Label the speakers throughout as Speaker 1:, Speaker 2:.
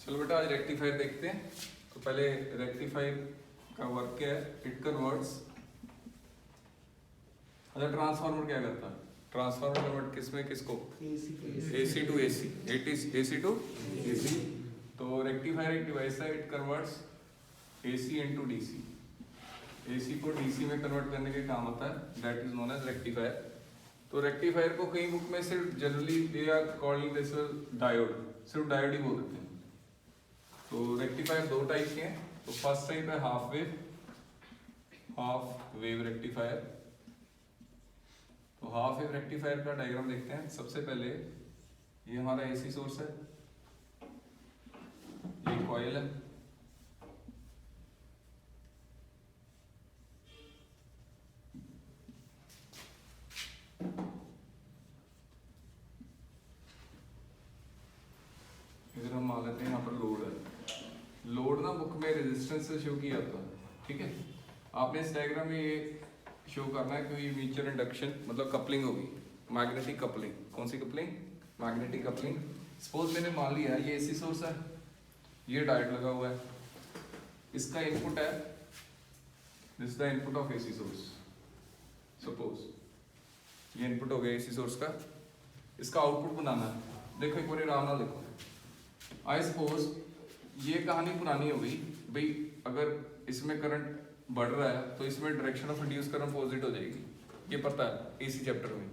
Speaker 1: चलो बेटा आज रेक्टिफायर देखते हैं। तो पहले रेक्टिफायर का वर्क क्या है, इट कन्वर्ट्स। अच्छा ट्रांसफार्मर क्या करता है? ट्रांसफार्मर कन्वर्ट किसमें किसको? AC to AC, it is AC to AC। तो रेक्टिफायर एक डिवाइस है, it converts AC into DC। AC को DC में कन्वर्ट करने के काम आता है, that is known as rectifier. तो रेक्टिफायर को कई बुक में सिर्फ generally they are calling this diode, सिर्फ डायोड ही बोल देते हैं। तो रेक्टिफायर दो टाइप के हैं। तो फर्स्ट टाइप है हाफ वेव रेक्टिफायर। तो हाफ वेव रेक्टिफायर का डायग्राम देखते हैं। सबसे पहले ये हमारा AC सोर्स है, ये कॉइल है, इधर हम मान लेते हैं यहाँ पर लोड है। लोड ना बुक में रेजिस्टेंस से शो किया था, ठीक है। आपने इस डायग्राम में ये शो करना है कि म्यूचुअल इंडक्शन मतलब कपलिंग होगी, मैग्नेटिक कपलिंग। कौन सी कपलिंग? Magnetic coupling. सपोज मैंने मान लिया ये AC सोर्स है, ये डायोड लगा हुआ है, इसका इनपुट है, this is the input of AC source. Suppose ये इनपुट हो गया AC सोर्स का, इसका आउटपुट बनाना है। देखो एक बार आराम ना देखो। आई सपोज ये कहानी पुरानी हो गई भाई, अगर इसमें करंट बढ़ रहा है तो इसमें direction of induce current positive हो जाएगी, ये पता है AC चैप्टर में।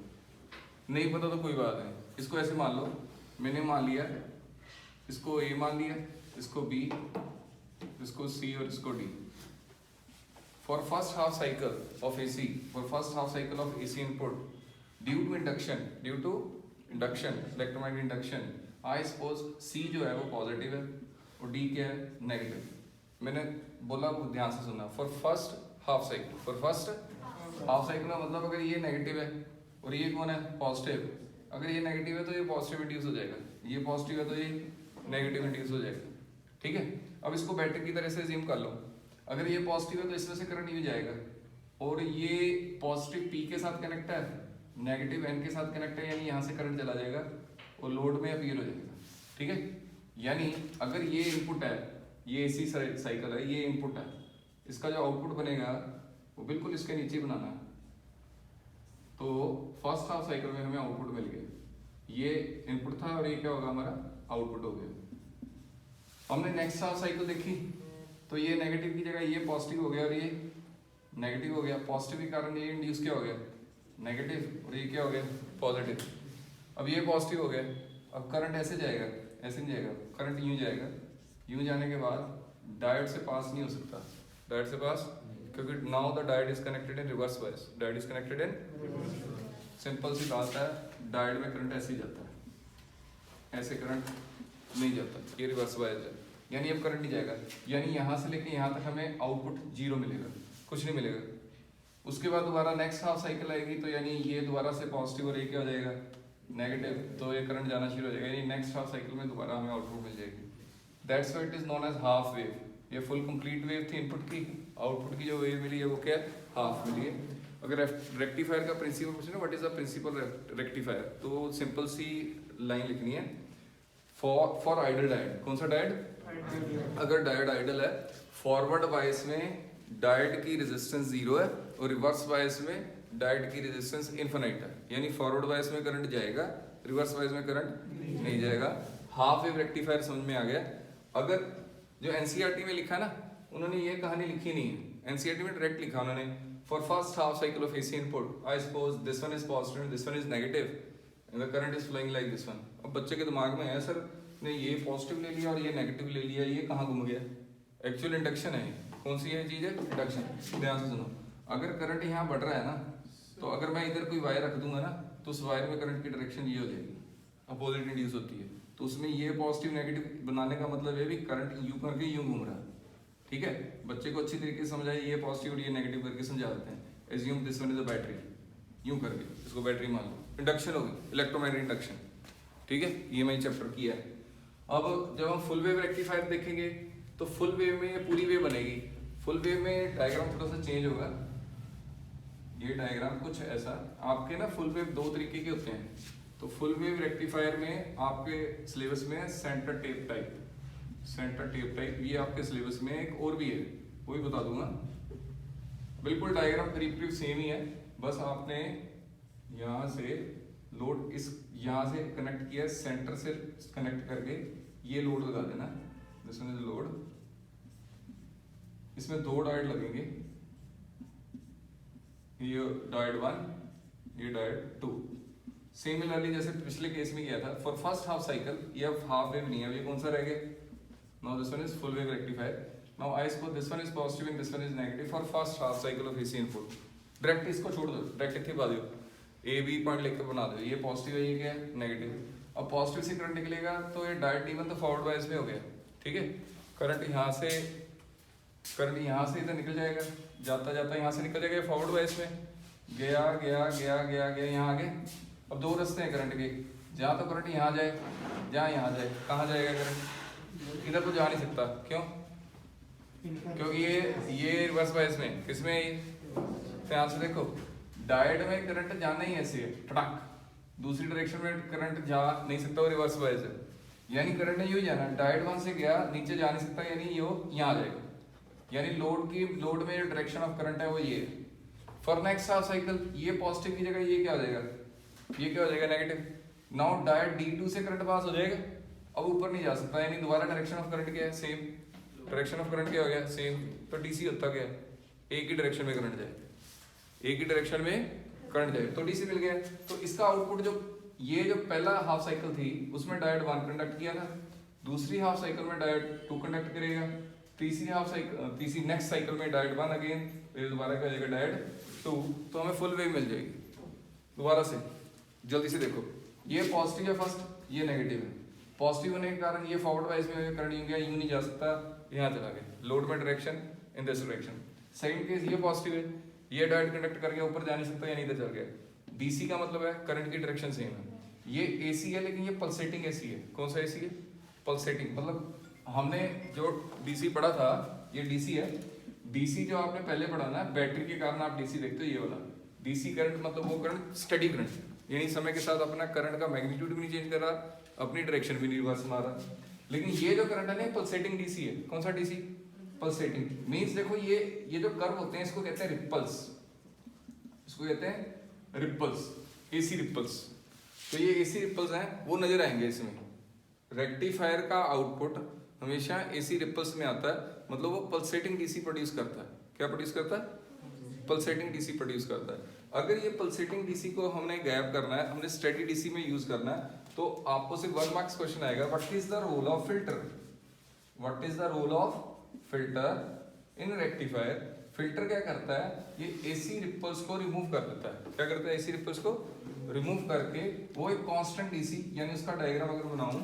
Speaker 1: नहीं पता तो कोई बात नहीं, इसको ऐसे मान लो, मैंने मान लिया इसको A मान लिया, इसको B, इसको C और इसको D। For first half cycle of AC, for first half cycle of AC input due to induction electromagnetic induction, I suppose C जो है वो पॉजिटिव है और D क्या है? नेगेटिव। मैंने बोला ध्यान से सुनना। फॉर फर्स्ट हाफ साइकिल का मतलब अगर ये नेगेटिव है और ये कौन है? पॉजिटिव। अगर ये नेगेटिव है तो ये पॉजिटिव इंड्यूस हो जाएगा, ये पॉजिटिव है तो ये नेगेटिव इंड्यूस हो जाएगा, ठीक है। अब इसको बैटरी की तरह से अज्यूम कर लो। अगर ये पॉजिटिव है तो इसमें से करंट यूं जाएगा, और ये पॉजिटिव P के साथ कनेक्ट है, नेगेटिव N के साथ कनेक्ट है, यानी यहाँ से करंट चला जाएगा और लोड में अपीयर हो जाएगा, ठीक है। यानी अगर ये इनपुट है, ये AC साइकिल है, ये इनपुट है, इसका जो आउटपुट बनेगा वो बिल्कुल इसके नीचे बनाना है। तो फर्स्ट हाफ साइकिल में हमें आउटपुट मिल गया, ये इनपुट था और ये क्या होगा? हमारा आउटपुट हो गया। हमने नेक्स्ट हाफ साइकिल देखी तो ये नेगेटिव की जगह ये पॉजिटिव हो गया और ये नेगेटिव हो गया। पॉजिटिव के कारण ये इंड्यूस क्या हो गया? नेगेटिव, और ये क्या हो गया? पॉजिटिव। अब ये पॉजिटिव हो गया, अब करंट ऐसे जाएगा, ऐसे नहीं जाएगा, करंट यूं जाएगा। यूं जाने के बाद डायोड से पास नहीं हो सकता, डायोड से पास, क्योंकि now the diode is connected in reverse bias, diode is connected in simple सी बात है, डायोड में करंट ऐसे ही जाता है, ऐसे करंट नहीं जाता, ये रिवर्स बायस है, यानी अब करंट नहीं जाएगा। यानी यहाँ से लेके यहाँ तक हमें आउटपुट 0 मिलेगा, कुछ नहीं मिलेगा। उसके बाद दोबारा नेक्स्ट हाफ साइकिल आएगी तो यानी ये दोबारा से पॉजिटिव और ये क्या हो जाएगा? नेगेटिव, तो ये करंट जाना शुरू हो जाएगा, यानी नेक्स्ट हाफ साइकिल में दोबारा हमें आउटपुट मिल जाएगी। That's why it is known as half wave. ये फुल कंप्लीट वेव थी इनपुट की, आउटपुट की जो वेव मिली है वो क्या है? हाफ मिली है। अगर रेक्टिफायर का प्रिंसिपल पूछे ना, what is the principle rectifier, तो सिंपल सी लाइन लिखनी है, फॉर आइडल डायोड। कौन सा डायोड? अगर डायोड आइडल है, फॉरवर्ड बायस में डायोड की रेजिस्टेंस 0 है और रिवर्स बायस में डायोड की रेजिस्टेंस इनफिनिट है, यानी फॉरवर्ड बायस में करंट जाएगा, रिवर्स बायस में करंट नहीं जाएगा। हाफ वेव रेक्टिफायर समझ में आ गया। अगर जो NCERT में लिखा ना, उन्होंने ये कहानी लिखी नहीं है, NCERT में डायरेक्ट लिखा उन्होंने, for first half cycle of AC input I suppose this one is positive and this one is negative and the current is flowing like this one. अब बच्चे के दिमाग में है सर ने ये पॉजिटिव ले लिया और ये नेगेटिव ले लिया, ये कहाँ घूम गया? एक्चुअल इंडक्शन है, कौन सी है चीज है? इंडक्शन। ध्यान से सुनो, अगर करंट यहाँ बढ़ रहा है ना, तो अगर मैं इधर कोई वायर रख दूंगा ना, तो उस वायर में करंट की डायरेक्शन ये हो जाएगी, अपोजिट इंड्यूस होती है। तो उसमें ये पॉजिटिव नेगेटिव बनाने का मतलब है भी करंट यूं करके यूं घूम रहा है, ठीक है। बच्चे को अच्छी तरीके से समझाइए, ये पॉजिटिव और ये नेगेटिव करके समझा देते हैं। Assume this one is a battery, यूं करके इसको बैटरी मान लो, इंडक्शन होगी, इलेक्ट्रोमैग्नेटिक इंडक्शन, ठीक है। ये मैंने चैप्टर किया है। अब जब हम फुल वेव रेक्टिफायर देखेंगे तो फुल वेव में ये पूरी वेव बनेगी। फुल वेव में डायग्राम थोड़ा सा चेंज होगा, ये डायग्राम कुछ ऐसा। आपके ना फुल वेव 2 तरीके के होते हैं। तो फुल वेव रेक्टिफायर में आपके सिलेबस में centre tap type, centre tap type, ये आपके सिलेबस में एक और भी है, वो भी बता दूंगा। बिल्कुल डायग्राम करीब सेम ही है, बस आपने यहाँ से लोड इस यहाँ से कनेक्ट किया, सेंटर से कनेक्ट करके ये लोड लगा देना, दिस वन इज लोड, इसमें 2 डायोड लगेंगे, ये डायोड 1, ये डायोड 2। सिमिलरली जैसे पिछले केस में किया था, फॉर फर्स्ट हाफ साइकिल ये अब हाफ वेव नहीं है, ये कौन सा रह गया, now this one is full wave rectifier. Now I suppose this one is positive and this one is negative for first half cycle of AC input. Direct इसको छोड़ दो, डायरेक्ट इतने बा दो, ए बी पॉइंट लिख के बना दो, ये पॉजिटिव है, ये क्या है, नेगेटिव। अब पॉजिटिव से करंट निकलेगा तो ये डायोड D1 तो फॉरवर्ड बायस में हो गया, ठीक है। करंट यहाँ से इधर निकल जाएगा, जाता जाता यहाँ से निकल जाएगा फॉरवर्ड बायस में, गया गया गया गया गया यहाँ आगे। अब 2 रास्ते हैं करंट के, जहाँ तो करंट यहाँ जाए, जहाँ यहाँ जाए, कहाँ जाएगा करंट, इधर तो जा नहीं सकता, क्यों, क्योंकि ये रिवर्स बायस में, किसमें ये, ध्यान से देखो, डायोड में करंट जाना ही ऐसे है, फटाक, दूसरी डायरेक्शन में करंट जा नहीं सकता, वो रिवर्स बायस है, यानी करंट ने यूं ही जाना, डायोड 1 से गया नीचे जा नहीं सकता, यानी ये यहाँ आ जाएगा, यानी लोड में जो डायरेक्शन ऑफ करंट है वो ये है। फॉर नेक्स्ट हाफ साइकिल ये पॉजिटिव की जगह ये क्या हो जाएगा, ये क्या हो जाएगा, नेगेटिव। नाउ डायोड D2 से करंट पास हो जाएगा, अब ऊपर नहीं जा सकता, यानी दोबारा डायरेक्शन ऑफ करंट क्या है, सेम, डायरेक्शन ऑफ करंट क्या हो गया, सेम, तो डीसी होता क्या है, एक ही डायरेक्शन में करंट जाए, एक ही डायरेक्शन में करंट जाए, तो डीसी मिल गया। तो इसका आउटपुट जो पहला हाफ साइकिल थी उसमें डायोड 1 कंडक्ट किया था, दूसरी हाफ साइकिल में डायोड 2 कंडक्ट करेगा, तीसरी नेक्स्ट साइकिल में डायोड 1 अगेन, फिर दोबारा क्या हो जाएगा डायोड 2, तो हमें फुल वेव मिल जाएगी। दोबारा से जल्दी से देखो, ये पॉजिटिव है फर्स्ट, ये नेगेटिव है, पॉजिटिव होने के कारण ये फॉरवर्ड वाइज में करंट यूं गया, यूं नहीं जा सकता, यहाँ चला गया, लोड में direction in this direction. Second case ये पॉजिटिव है, ये डायोड कंडक्ट करके ऊपर जा नहीं सकता, यानी इधर चल गया। डीसी का मतलब है करंट की डायरेक्शन सेम है, ये एसी है लेकिन ये पल्सेटिंग एसी है। कौन सा एसी है, पल्सेटिंग, मतलब हमने जो डीसी पढ़ा था ये डीसी है, डीसी जो आपने पहले पढ़ा ना, बैटरी के कारण आप डीसी देखते हो, ये वाला डीसी करंट मतलब वो करंट स्टडी करंट, यानी समय के साथ अपना करंट का मैग्नीट्यूड भी नहीं चेंज कर रहा, अपनी डायरेक्शन भी नहीं रिवर्स मार रहा। लेकिन ये जो करंट है ना पल्सेटिंग डीसी है। कौन सा डीसी, पल्सेटिंग, मींस देखो ये जो कर्व होते हैं इसको कहते हैं रिपल्स, इसको कहते हैं रिपल्स, एसी रिपल्स। तो ये एसी रिपल्स हैं, वो नजर आएंगे इसमें। रेक्टिफायर का आउटपुट हमेशा एसी रिपल्स में आता है, मतलब वो पल्सेटिंग डीसी प्रोड्यूस करता है। क्या प्रोड्यूस करता है, पल्सेटिंग डीसी प्रोड्यूस करता है। अगर ये पल्सेटिंग डीसी को हमने गायब करना है, हमने स्टेडी डीसी में यूज करना है, तो आपको सिर्फ 1 मार्क्स क्वेश्चन आएगा, what is the role of filter, what is the role of filter in rectifier. Filter क्या करता है, ये एसी रिपल्स को रिमूव कर देता है। क्या करता है, एसी रिपल्स को रिमूव करके वो एक कांस्टेंट डीसी, यानी उसका डायग्राम अगर बनाऊं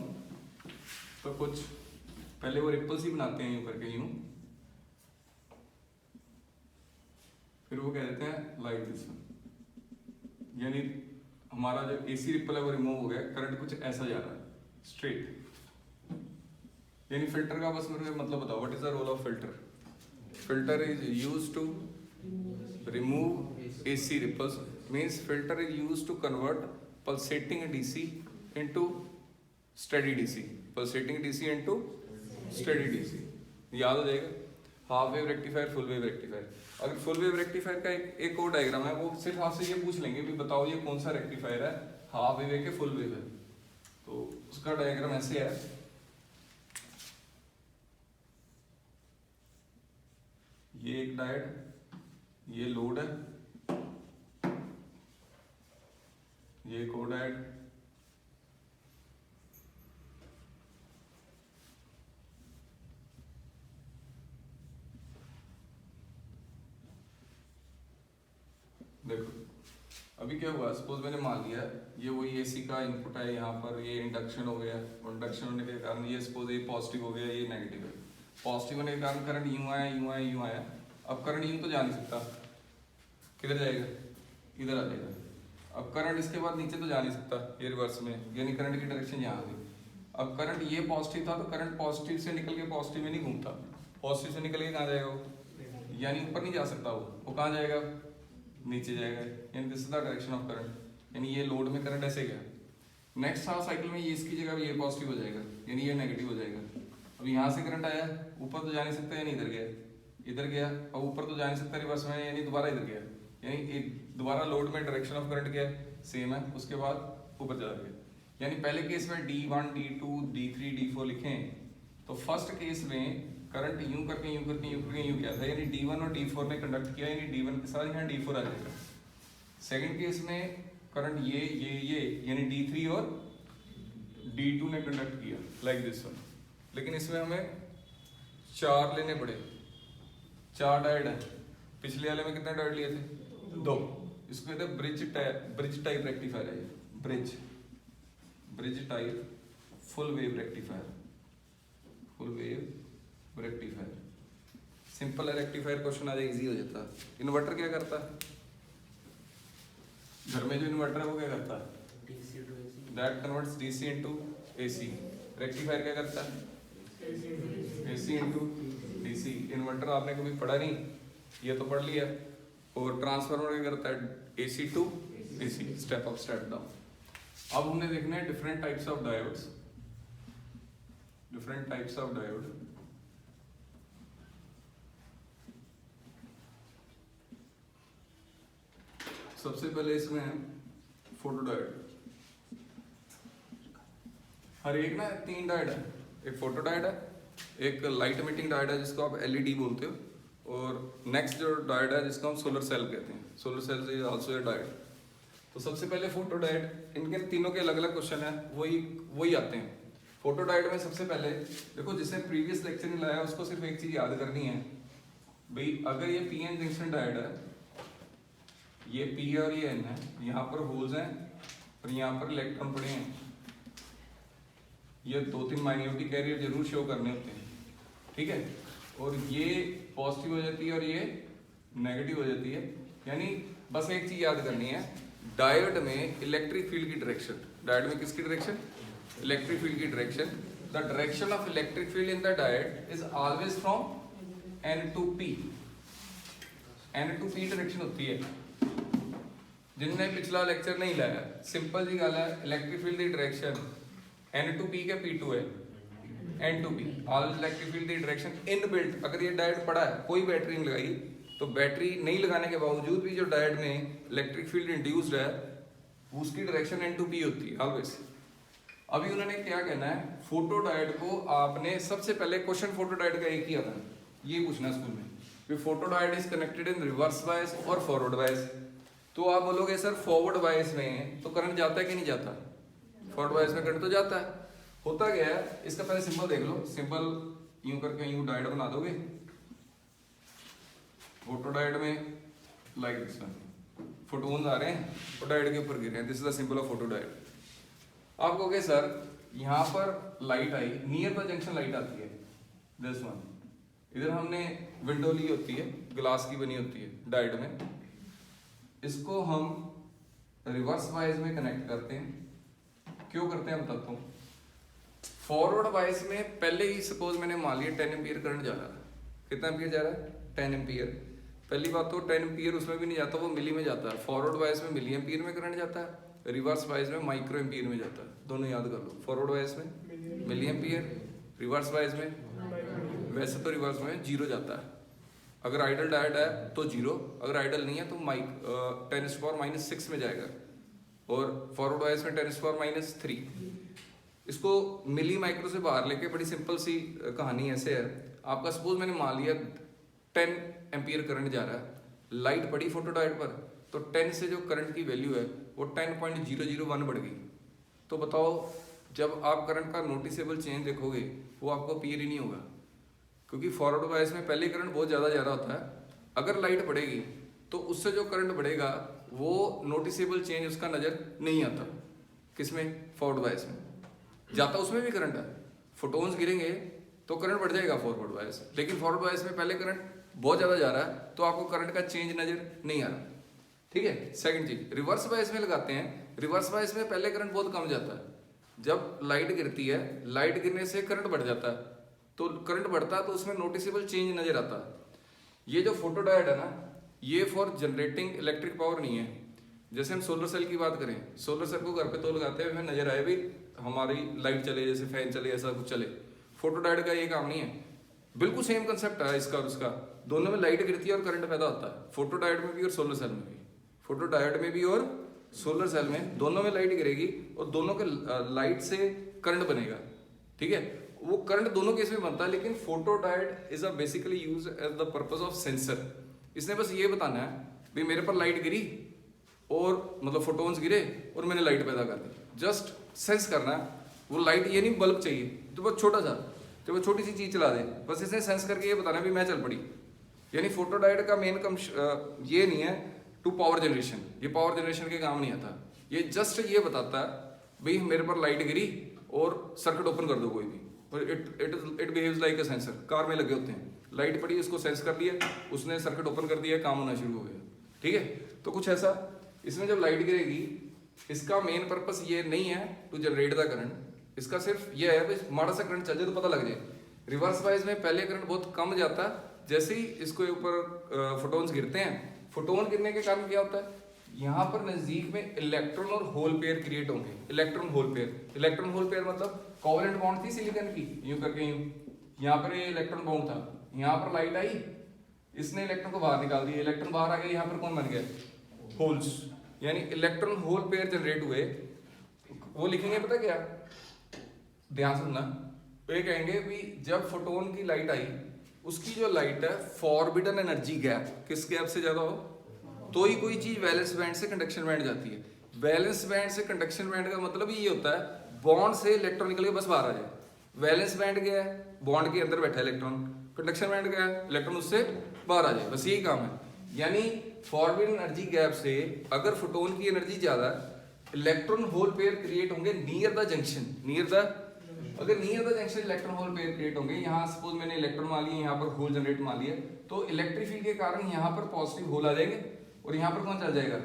Speaker 1: तो कुछ पहले वो रिपल्स ही बनाते हैं यूं करके, यूं, फिर वो कह देते हैं लाइक दिस, यानी हमारा जो एसी रिपल है वो रिमूव हो गया, करंट कुछ ऐसा जा रहा है स्ट्रेट। यानी फिल्टर का बस मेरे मतलब बताओ, what is the role of filter. Filter is used to remove AC ripples, means filter is used to convert pulsating DC into steady DC, pulsating DC into steady DC. याद हो जाएगा। Half wave rectifier, full wave rectifier. अगर full wave rectifier का एक और diagram है, वो सिर्फ आपसे ये पूछ लेंगे भी बताओ ये कौन सा रेक्टिफायर है, हाफ वेव है कि फुल वेव है। तो उसका डायग्राम ऐसे है, ये एक डायोड, ये लोड है, ये एक और डायोड, देखो अभी क्या हुआ, सपोज मैंने मान लिया ये वही एसी का इनपुट है, यहाँ पर ये इंडक्शन हो गया, इंडक्शन होने के कारण ये सपोज ये पॉजिटिव हो गया, ये नेगेटिव है। पॉजिटिव होने के कारण करंट यूं आया, यूं आया, यूं आया। अब करंट यूं तो जा नहीं सकता, किधर जाएगा, इधर आ जाएगा। अब करंट इसके बाद नीचे तो जा नहीं सकता, ये रिवर्स में, यानी करंट की डायरेक्शन यहाँ आ गई। अब करंट ये पॉजिटिव था तो करंट पॉजिटिव से निकल के पॉजिटिव में नहीं घूमता, पॉजिटिव से निकल के कहाँ जाएगा वो, यानी ऊपर नहीं जा सकता वो कहाँ जाएगा, नीचे जाएगा। यानी this is the direction of current, यानी ये लोड में करंट ऐसे गया। नेक्स्ट हाफ साइकिल में ये इसकी जगह ये पॉजिटिव हो जाएगा, यानी ये नेगेटिव हो जाएगा। अब यहाँ से करंट आया, ऊपर तो जा नहीं सकता यानी इधर गया, इधर गया, और ऊपर तो जा नहीं सकता रिवर्स में यानी दोबारा इधर गया, यानी दोबारा लोड में डायरेक्शन ऑफ करंट क्या है, सेम है, उसके बाद ऊपर चला गया। यानी पहले केस में D1 D2 D3 D4 लिखें तो फर्स्ट केस में करंट यूं करके यूं करके यूं करके यूं गया था, यानी D1 और D4 ने कंडक्ट किया, यानी D1 के साथ यहाँ D4 आ जाएगा। सेकंड केस में करंट ये यानी D3 और D2 ने कंडक्ट किया लाइक दिस वन, लेकिन इसमें हमें 4 लेने पड़े, 4 डायोड है, पिछले वाले में कितने डायोड लिए थे, 2। इसको कहते हैं ब्रिज टाइप रेक्टिफायर है, bridge type full wave rectifier, full wave rectifier. Simple है रेक्टिफायर, क्वेश्चन आ जाए इजी हो जाता है। इन्वर्टर क्या करता है, घर में जो इन्वर्टर है वो क्या करता है, that converts DC into AC. Rectifier क्या करता है, एसी इनटू डीसी। इन्वर्टर आपने कभी पढ़ा नहीं, ये तो पढ़ लिया। और ट्रांसफार्मर क्या करता है, AC to AC, step up step down. अब हमने देखना है different types of diodes, different types of diode. सबसे पहले इसमें है फोटोडायोड। हर एक ना 3 डायोड है, एक फोटोडायोड है, एक लाइट एमिटिंग डायोड है जिसको आप एलईडी बोलते हो, और नेक्स्ट जो डायोड है जिसको हम सोलर सेल कहते हैं, solar cell is also a diode. तो सबसे पहले फोटोडायोड, इनके तीनों के अलग अलग क्वेश्चन है, वही आते हैं। फोटोडायोड में सबसे पहले देखो, जिसने प्रीवियस लेक्चर में लाया उसको सिर्फ एक चीज याद करनी है भाई, अगर ये पीएन जंक्शन डायोड है, ये पी है और ये एन है, यहाँ पर होल्स हैं और यहाँ पर इलेक्ट्रॉन पड़े हैं, ये 2-3 माइनॉरिटी कैरियर जरूर शो करने होते हैं, ठीक है। और ये पॉजिटिव हो जाती है और ये नेगेटिव हो जाती है, यानी बस एक चीज याद करनी है, डायोड में इलेक्ट्रिक फील्ड की डायरेक्शन, डायोड में किसकी डायरेक्शन, इलेक्ट्रिक फील्ड की direction. The direction of electric field in the diode is always from N to P, N to P direction होती है। जिनने पिछला लेक्चर नहीं लाया, सिंपल जी गल है, इलेक्ट्रिक फील्ड की डायरेक्शन N to P के P2 है, N to P all electric field की डायरेक्शन इन बिल्ट। अगर ये डायोड पड़ा है, कोई बैटरी नहीं लगाई, तो बैटरी नहीं लगाने के बावजूद भी जो डायोड में इलेक्ट्रिक फील्ड इंड्यूस्ड है उसकी डायरेक्शन N to P होती है ऑलवेज। अभी उन्होंने क्या कहना है, फोटो डायोड को आपने सबसे पहले क्वेश्चन फोटो डायोड का एक ही आता है, ये पूछना स्कूल में कि photo diode is connected in reverse बायस और फॉरवर्ड बायस। तो आप बोलोगे सर फॉरवर्ड बायस में तो करंट जाता है कि नहीं जाता, फॉरवर्ड बायस में करंट तो जाता है। होता क्या है, इसका पहले सिंबल देख लो, सिंबल यूं करके यूं डायोड बना दोगे, फोटो डायोड में लाइक दिस वन, फोटोन्स आ रहे हैं और डायोड के ऊपर गिर रहे हैं, this is the symbol of photo diode. आप कहोगे सर यहाँ पर light I, near the junction light आती है, दिस वन, इधर हमने विंडो ली होती है, ग्लास की बनी होती है डायोड में, इसको हम रिवर्स बायस में कनेक्ट करते हैं। क्यों करते हैं बताता हूँ। फॉरवर्ड बायस में पहले ही सपोज मैंने मान लिया 10 एम्पीयर करंट जा रहा है, कितना एम्पीयर जा रहा है, 10 एम्पीयर। पहली बात तो 10 एम्पीयर उसमें भी नहीं जाता, वो मिली में जाता है। फॉरवर्ड बायस में मिली एम्पीयर में करंट जाता है, रिवर्स बायस में माइक्रो एम्पीयर में जाता है। दोनों याद कर लो, फॉरवर्ड बायस में मिली एम्पीयर, रिवर्स बायस में, वैसे तो रिवर्स में 0 जाता है, अगर आइडल डायोड है तो 0, अगर आइडल नहीं है तो 10⁻⁻6 में जाएगा, और फॉरवर्ड बायस में 10⁻⁻3। इसको मिली माइक्रो से बाहर लेके बड़ी सिंपल सी कहानी ऐसे है, आपका सपोज मैंने मान लिया 10 एम्पीयर करंट जा रहा है, लाइट पड़ी फोटो डायोड पर, तो 10 से जो करंट की वैल्यू है वो 10.001 बढ़ गई। तो बताओ जब आप करंट का नोटिसेबल चेंज देखोगे वो आपको अपीयर ही नहीं होगा, क्योंकि फॉरवर्ड बायस में पहले करंट बहुत ज़्यादा जा रहा होता है, अगर लाइट बढ़ेगी तो उससे जो करंट बढ़ेगा वो नोटिसेबल चेंज उसका नज़र नहीं आता। किसमें, फॉरवर्ड बायस में जाता, उसमें भी करंट है, फोटोन्स गिरेंगे तो करंट बढ़ जाएगा फॉरवर्ड बायस, लेकिन फॉरवर्ड बायस में पहले करंट बहुत ज़्यादा जा रहा है तो आपको करंट का चेंज नज़र नहीं आ रहा, ठीक है। सेकंड चीज, रिवर्स बायस में लगाते हैं, रिवर्स बायस में पहले करंट बहुत कम जाता है, जब लाइट गिरती है, लाइट गिरने से करंट बढ़ जाता है, तो करंट बढ़ता है तो उसमें नोटिसेबल चेंज नजर आता है। ये जो फोटो डायोड है ना, ये फॉर जनरेटिंग इलेक्ट्रिक पावर नहीं है। जैसे हम सोलर सेल की बात करें, सोलर सेल को घर पे तो लगाते हैं, हमें नजर आए भी हमारी लाइट चले, जैसे फैन चले, ऐसा कुछ चले। फोटो डायोड का ये काम नहीं है। बिल्कुल सेम कंसेप्ट है इसका और उसका, दोनों में लाइट गिरती है और करंट पैदा होता है, फोटो डायोड में भी और सोलर सेल में भी। फोटो डायोड में भी और सोलर सेल में दोनों में लाइट गिरेगी और दोनों के लाइट से करंट बनेगा, ठीक है। वो करंट दोनों केस में बनता है, लेकिन photo diode is a basically use as the purpose of sensor. इसने बस ये बताना है भाई मेरे पर लाइट गिरी और मतलब फोटोन्स गिरे और मैंने लाइट पैदा कर दी, जस्ट सेंस करना है। वो लाइट ये नहीं बल्ब चाहिए, तो बस छोटा सा, तो वो छोटी सी चीज चला दे, बस इसने सेंस करके ये बताना भी मैं चल पड़ी। यानी फोटो डायोड का मेन कम ये नहीं है टू पावर जनरेशन, ये पावर जनरेशन के काम नहीं आता, ये जस्ट ये बताता है भाई मेरे पर लाइट गिरी और सर्किट ओपन कर दो कोई भी, और it behaves like a sensor. Car में लगे होते हैं, लाइट पड़ी, उसको सेंस कर लिया, उसने सर्किट ओपन कर दिया, काम होना शुरू हो गया, ठीक है। तो कुछ ऐसा इसमें जब लाइट गिरेगी, इसका मेन पर्पस ये नहीं है टू जनरेट द करंट, इसका सिर्फ ये है भाई माड़ा सा करंट चल जाए तो पता लग जाए। रिवर्स वाइज में पहले करंट बहुत कम जाता है, जैसे ही इसके ऊपर फोटोन्स गिरते हैं, फोटोन गिरने के कारण क्या होता है, यहाँ पर नजदीक में इलेक्ट्रॉन और होल पेयर क्रिएट होंगे। Electron hole pair, electron hole pair मतलब कोवेलेंट बॉन्ड थी सिलिकॉन की, यूं करके यूं, यहाँ पर ये इलेक्ट्रॉन बॉन्ड था, यहाँ पर लाइट आई, इसने इलेक्ट्रॉन को बाहर निकाल दिया, इलेक्ट्रॉन बाहर आ गया, यहाँ पर कौन बन गया, होल्स, यानी इलेक्ट्रॉन होल पेयर जनरेट हुए। वो लिखेंगे पता क्या, ध्यान सुनना, तो ये कहेंगे भी जब फोटोन की लाइट आई, उसकी जो लाइट है फॉरबिडन एनर्जी गैप, किस गैप से ज्यादा हो, तो ही कोई चीज वैलेंस बैंड से कंडक्शन बैंड जाती है। वैलेंस बैंड से कंडक्शन बैंड का मतलब ही ये होता है बॉन्ड से इलेक्ट्रॉन निकल के बस बाहर आ जाए। वैलेंस बैंड गया है, बॉन्ड के अंदर बैठा है इलेक्ट्रॉन, कंडक्शन बैंड गया है, इलेक्ट्रॉन उससे बाहर आ जाए, बस यही काम है। यानी फॉरबिडन एनर्जी गैप से अगर फोटोन की एनर्जी ज्यादा है, इलेक्ट्रॉन होल पेयर क्रिएट होंगे near the junction, near the, अगर near the junction electron hole pair create होंगे, यहाँ सपोज मैंने इलेक्ट्रॉन मान लिया, यहाँ पर होल जनरेट मान लिया, तो इलेक्ट्रिक फील्ड के कारण यहाँ पर पॉजिटिव होल आ जाएंगे और यहाँ पर कौन चल जाएगा,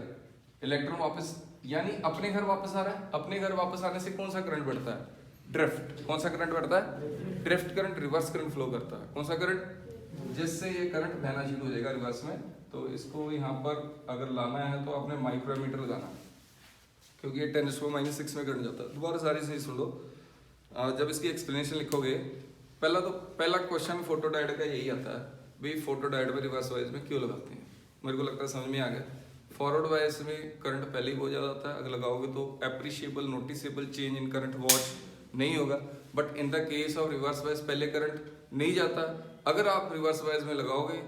Speaker 1: इलेक्ट्रॉन वापस, यानी अपने घर वापस आ रहा है। अपने घर वापस आने से कौन सा करंट बढ़ता है, ड्रिफ्ट। कौन सा करंट बढ़ता है, drift current, reverse current flow करता है। कौन सा करंट, जिससे ये करंट बहना शुरू हो जाएगा रिवर्स में। तो इसको यहाँ पर अगर लाना है तो आपने माइक्रोमीटर लगाना, क्योंकि ये 10⁻⁻⁶ में करंट जाता है। दोबारा सारी चीज सुन लो, जब इसकी एक्सप्लेनेशन लिखोगे, पहला क्वेश्चन फोटो डायोड का यही आता है, भाई फोटो डायोड में रिवर्स वाइज में क्यों लगाते हैं। मेरे को लगता है समझ में आ गया। फॉरवर्ड वाइज में करंट पहले ही बहुत ज़्यादा होता है, अगर लगाओगे तो appreciable noticeable change in current watch नहीं होगा, but in the case of reverse wise पहले करंट नहीं जाता। अगर आप रिवर्स वाइज में लगाओगे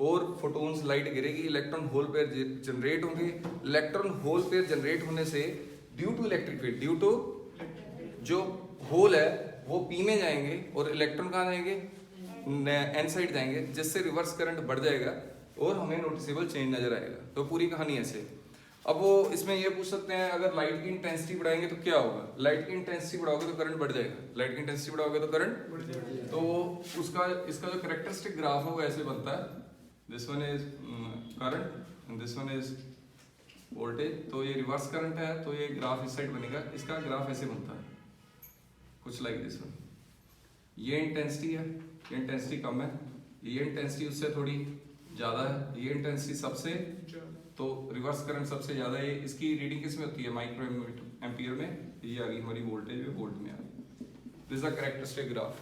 Speaker 1: और फोटोन्स लाइट गिरेगी, इलेक्ट्रॉन होल पेयर जनरेट होंगे, इलेक्ट्रॉन होल पेयर जनरेट होने से due to electric field, due to जो होल है वो पी में जाएंगे और इलेक्ट्रॉन कहाँ जाएंगे, एन साइड जाएंगे, जिससे रिवर्स करंट बढ़ जाएगा और हमें नोटिसेबल चेंज नजर आएगा। तो पूरी कहानी ऐसे। अब वो इसमें ये पूछ सकते हैं अगर लाइट की इंटेंसिटी बढ़ाएंगे तो क्या होगा, लाइट की इंटेंसिटी बढ़ाओगे तो करंट बढ़ जाएगा, लाइट की इंटेंसिटी बढ़ाओगे तो करंट बढ़ जाएगा। तो उसका इसका जो कैरेक्टरिस्टिक ग्राफ है वो ऐसे बनता है, this one is current and this one is voltage. तो ये रिवर्स करंट है तो ये ग्राफ इस साइड बनेगा, इसका ग्राफ ऐसे बनता है कुछ लाइक दिस वन। ये इंटेंसिटी है, ये इंटेंसिटी कम है, ये इंटेंसिटी उससे थोड़ी ज्यादा है, ये इंटेंसिटी सबसे, तो रिवर्स करंट सबसे ज्यादा है। इसकी रीडिंग किस में होती है, माइक्रो एम्पियर में, ये आ गई हमारी वोल्टेज में, वोल्ट में आ गई। This is a characteristic graph,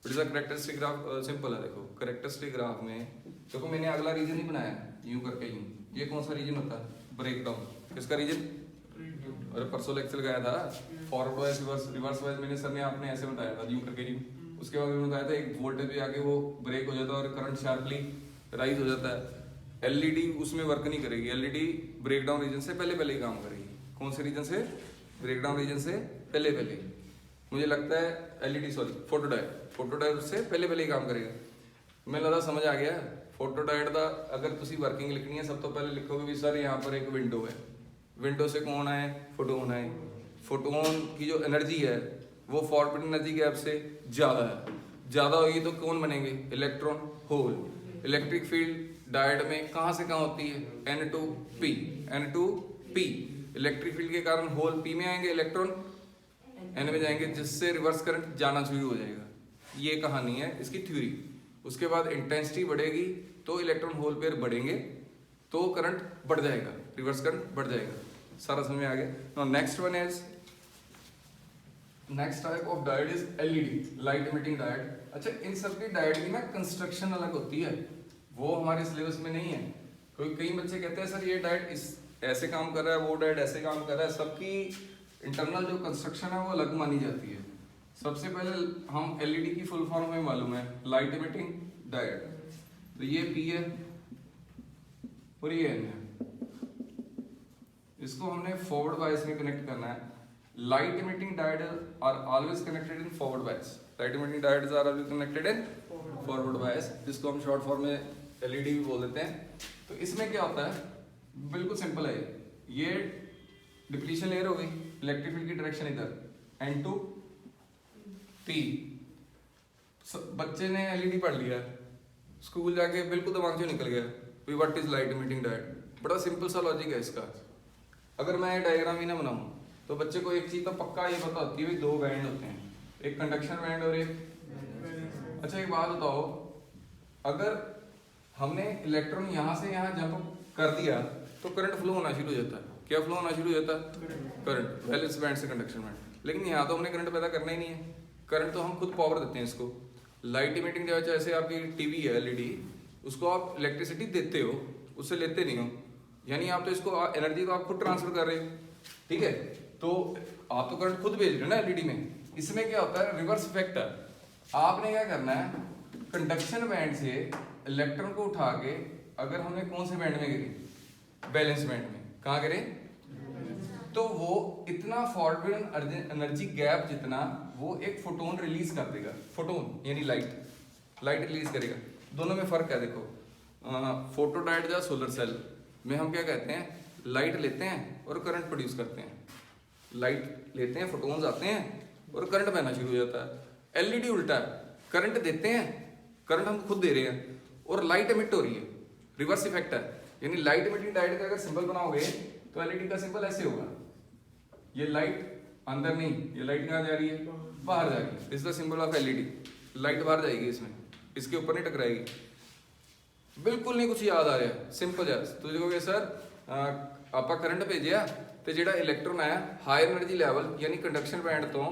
Speaker 1: it is a characteristic graph, simple है। देखो कैरेक्टरिस्टिक ग्राफ में देखो मैंने अगला रीजन ही बनाया यूं करके यूं, ये कौन सा रीजन होता है, ब्रेक डाउन। किसका रीजन, अरे परसों लेक्चर गया था, फॉरवर्ड वाइज रिवर्स वाइज मैंने सर ने आपने ऐसे बताया था यूं करके यूं। उसके बाद मैंने बताया था एक वोल्टेज पे आके वो ब्रेक हो जाता है और करंट शार्पली राइज हो जाता है। एलईडी उसमें वर्क नहीं करेगी, एलईडी ब्रेकडाउन रीजन से पहले ही काम करेगी। कौन से रीजन से, ब्रेकडाउन रीजन से पहले। मुझे लगता है एलईडी सॉरी फोटो डायोड उससे पहले ही काम करेगा। मैं लगा समझ आ गया। फोटो डायोड का अगर तुसी वर्किंग लिखनी है सब तो पहले लिखोगे भी सर यहाँ पर एक विंडो है, विंडो से कौन आए, फोटोन आए। फोटोन की जो एनर्जी है वो फॉरबिडन एनर्जी गैप से ज़्यादा है, ज़्यादा होगी तो कौन बनेंगे, electron hole. Electric field diode में कहाँ से कहाँ होती है, N2P। इलेक्ट्रिक फील्ड के कारण होल P में आएंगे, इलेक्ट्रॉन N में जाएंगे, जिससे रिवर्स करंट जाना शुरू हो जाएगा। ये कहानी है इसकी थ्योरी। उसके बाद इंटेंसिटी बढ़ेगी तो इलेक्ट्रॉन होल पेयर बढ़ेंगे तो करंट बढ़ जाएगा, रिवर्स करंट बढ़ जाएगा। सारा समझ में आ गया। Now next one is next type of diode is LED, light emitting diode. अच्छा, इन सब की डायोड की ना कंस्ट्रक्शन अलग होती है, वो हमारे सिलेबस में नहीं है। क्योंकि कई बच्चे कहते हैं सर ये डायोड इस ऐसे काम कर रहा है, वो डायोड ऐसे काम कर रहा है, सबकी इंटरनल जो कंस्ट्रक्शन है वो अलग मानी जाती है। सबसे पहले हम एलईडी की फुल फॉर्म में मालूम है, लाइट इमिटिंग डायोड। तो ये पी है और ये एन है, इसको हमने फॉरवर्ड बायस में कनेक्ट करना है। Light emitting diode are always connected in forward bias, light emitting diodes are always connected in forward bias, जिसको हम शॉर्ट फॉर्म में एलईडी भी बोल देते हैं। तो इसमें क्या होता है, बिल्कुल सिंपल है, ये डिप्लीशन लेयर हो गई, इलेक्ट्रिक फील्ड की डायरेक्शन इधर, N2 P। बच्चे ने एलईडी पढ़ लिया, स्कूल जाके बिल्कुल दिमाग से निकल गया what is light emitting diode. बड़ा सिंपल सा लॉजिक है इसका। अगर मैं डायग्राम ही ना बनाऊं तो बच्चे को एक चीज तो पक्का ये पता होती है भाई दो बैंड होते हैं, एक कंडक्शन बैंड और एक। अच्छा एक बात बताओ, अगर हमने इलेक्ट्रॉन यहाँ से यहाँ जंप कर दिया तो करंट फ्लो होना शुरू हो जाता है। क्या फ्लो होना शुरू हो जाता है? करंट, वैलेंस बैंड से कंडक्शन बैंड। लेकिन यहाँ तो हमने करंट पैदा करना ही नहीं है, करंट तो हम खुद पावर देते हैं इसको। लाइट इमिटिंग जो जैसे आपकी टीवी है एलईडी, उसको आप इलेक्ट्रिसिटी देते हो, उससे लेते नहीं हो, यानी आप तो इसको एनर्जी तो आप खुद ट्रांसफर कर रहे हो, ठीक है। तो आप तो करंट खुद भेज रहे हो ना एलईडी में। इसमें क्या होता है, रिवर्स इफेक्ट है। आपने क्या करना है, कंडक्शन बैंड से इलेक्ट्रॉन को उठा के अगर हमने कौन से बैंड में गिरी, बैलेंस बैंड में, कहाँ गिरे, तो वो इतना फॉरवर्ड एनर्जी गैप जितना वो एक फोटोन रिलीज कर देगा। फोटोन यानी लाइट रिलीज करेगा। दोनों में फर्क है देखो, फोटो डायोड या सोलर सेल में हम क्या कहते हैं, लाइट लेते हैं और करंट प्रोड्यूस करते हैं। लाइट लेते हैं, फोटोन्स आते हैं और करंट बहना शुरू हो जाता है। एलईडी उल्टा है, करंट देते हैं, करंट हम खुद दे रहे हैं और लाइट एमिट हो रही है, रिवर्स इफेक्ट है। यानी लाइट इमिटिंग डायोड का अगर सिंबल बनाओगे तो एलईडी का सिंबल ऐसे होगा, ये लाइट अंदर नहीं, ये लाइट कहाँ जा रही है, बाहर जा रही है। This is the symbol of LED. Light बाहर जाएगी, इसमें इसके ऊपर नहीं टकराएगी। बिल्कुल नहीं कुछ याद आ रहा, सिंपल है। तो देखोगे सर आप करंट भेजिया तो ਜਿਹੜਾ ਇਲੈਕਟ੍ਰੋਨ ਆਇਆ ਹਾਈ એનર્ਜੀ ਲੈਵਲ ਯਾਨੀ ਕੰਡਕਸ਼ਨ ਬੈਂਡ ਤੋਂ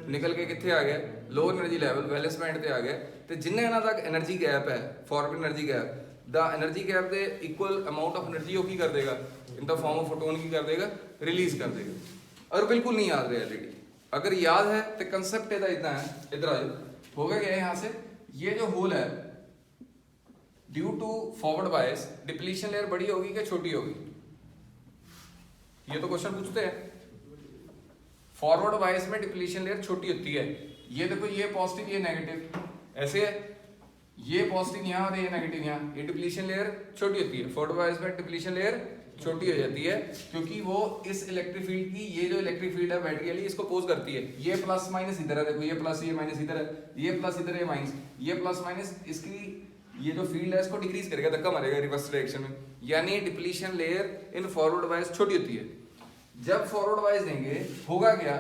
Speaker 1: ਨਿਕਲ ਕੇ ਕਿੱਥੇ ਆ ਗਿਆ, ਲੋ એનર્ਜੀ ਲੈਵਲ ਵੈਲੈਂਸ ਬੈਂਡ ਤੇ ਆ ਗਿਆ। ਤੇ ਜਿੰਨੇ ਇਹਨਾਂ ਤੱਕ એનર્ਜੀ ਗੈਪ ਹੈ, ਫਾਰਵਰਡ એનર્ਜੀ ਗੈਪ ਦਾ એનર્ਜੀ ਗੈਪ ਦੇ ਇਕੁਅਲ ਅਮਾਉਂਟ ਆਫ એનર્ਜੀ ਉਹ ਕੀ ਕਰ ਦੇਗਾ, ਇਨ ਦਾ ਫਾर्म ऑफ फोटोन ਕੀ ਕਰ ਦੇਗਾ, ਰਿਲੀਜ਼ ਕਰ ਦੇਗਾ। और बिल्कुल नहीं याद रहा एलईडी, अगर याद है तो कंसेप्ट ਇਹਦਾ ਇਦਾਂ है, इधर आ जाओ। हो गया यहाँ से, ये जो होल है due to forward bias depletion layer बड़ी होगी कि छोटी होगी, ये तो क्वेश्चन पूछते हैं। फॉरवर्ड बायस में डिप्लीशन लेयर छोटी होती है। ये देखो, ये पॉजिटिव ये नेगेटिव ऐसे है, ये पॉजिटिव यहाँ और ये नेगेटिव यहाँ, ये डिप्लीशन लेयर छोटी होती है। फॉरवर्ड बायस में डिप्लीशन लेयर छोटी हो जाती है क्योंकि वो इस इलेक्ट्रिक फील्ड की, ये जो इलेक्ट्रिक फील्ड है बैटरी वाली, इसको पोज करती है। ये प्लस माइनस इधर है, देखो ये प्लस ये माइनस इधर है, ये प्लस इधर है माइनस, ये प्लस माइनस इसकी ये जो फील्ड है इसको डिक्रीज करेगा, धक्का मारेगा रिवर्स डायरेक्शन में। यानी डिप्लीशन लेयर इन फॉरवर्ड बायस छोटी होती है। जब फॉरवर्ड बायस देंगे होगा क्या,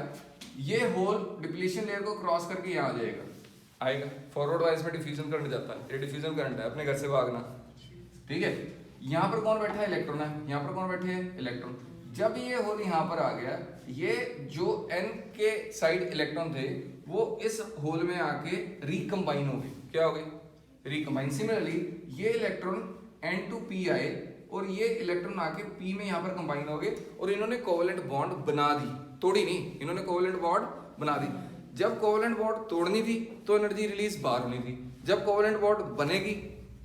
Speaker 1: ये होल डिप्लीशन लेयर को क्रॉस करके यहाँ आ जाएगा, आएगा। फॉरवर्ड बायस में डिफ्यूजन करंट जाता है, ये डिफ्यूजन करंट है, अपने घर से भागना, ठीक है। यहाँ पर कौन बैठा है, इलेक्ट्रॉन है, यहाँ पर कौन बैठे हैं, इलेक्ट्रॉन। जब ये होल यहाँ पर आ गया, ये जो n के साइड इलेक्ट्रॉन थे वो इस होल में आके रिकम्बाइन हो गए, क्या हो गए, रिकम्बाइन। सिमिलरली ये इलेक्ट्रॉन N2P आए और ये इलेक्ट्रॉन आके P में यहाँ पर कंबाइन हो गए और इन्होंने कोवेलेंट बॉन्ड बना दी, तोड़ी नहीं, इन्होंने कोवेलेंट बॉन्ड बना दी। जब कोवेलेंट बॉन्ड तोड़नी थी तो एनर्जी रिलीज बाहर होनी थी। जब कोवेलेंट बॉन्ड बनेगी,